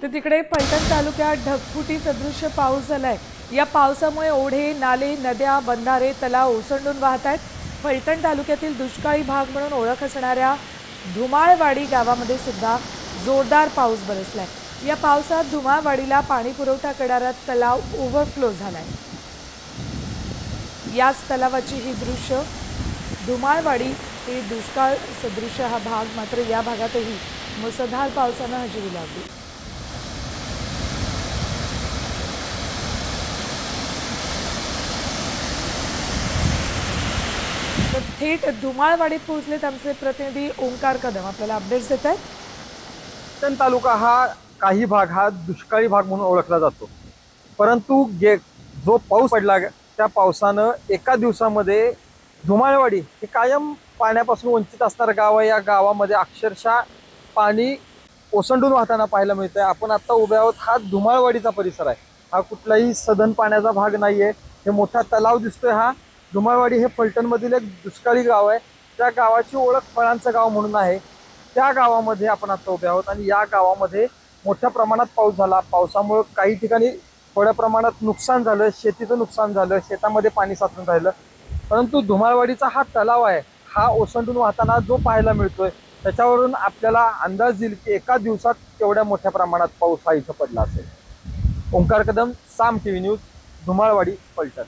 तर तिकडे फलटण तालुक्यात ढगफुटी सदृश्य पाऊस झालाय। या पावसामुळे ओढे, नाले, नद्या, बंधारे, तलाव ओसंडून वाहत आहेत। फलटण तालुक्यातील दुष्काळी भाग म्हणून ओळख असणाऱ्या धुमाळवाडी गावामध्ये सुद्धा जोरदार पाऊस बरसलाय। या पावसात धुमाळवाडीला पाणी पुरवठा करणारा तलाव ओव्हरफ्लो झालाय। याच तलावाची ही दृश्य धुमाळवाडी हे दुष्काळ सदृश्य हा भाग, मात्र या भागातही मुसळधार पावसानं हजेरी लावली। तर थेट धुमाळवाडीत पोहोचलेत आमचे प्रतिनिधी ओंकार कदम, आपल्याला अपडेट्स देत आहेत। फलटण तालुका हा काही भाग हा दुष्काळी भाग म्हणून ओळखला जातो, परंतु जो पाऊस पडला त्या पावसानं एका दिवसामध्ये धुमाळवाडी हे कायम पाण्यापासून वंचित असणारं गाव आहे। या गावामध्ये अक्षरशः पाणी ओसंडून वाहताना पाहायला मिळतंय। आपण आता उभे आहोत, हा धुमाळवाडीचा परिसर आहे। हा कुठलाही सदन पाण्याचा भाग नाहीये। हे मोठा तलाव दिसतोय, हा धुमाळवाडी हे फलटणमधील एक दुष्काळी गाव आहे। त्या गावाची ओळख फळांचं गाव म्हणून आहे। त्या गावामध्ये आपण आता उभे आहोत आणि या गावामध्ये मोठ्या प्रमाणात पाऊस झाला। पावसामुळे काही ठिकाणी थोड्या प्रमाणात नुकसान झालं, शेतीचं नुकसान झालं, शेतामध्ये पाणी साचून राहिलं। परंतु धुमाळवाडीचा हा तलाव आहे, हा ओसंडून वाहताना जो पाहायला मिळतोय, त्याच्यावरून आपल्याला अंदाज येईल की एका दिवसात केवढ्या मोठ्या प्रमाणात पाऊस हा इथं पडला असेल। ओंकार कदम, साम टीव्ही न्यूज, धुमाळवाडी, फलटण।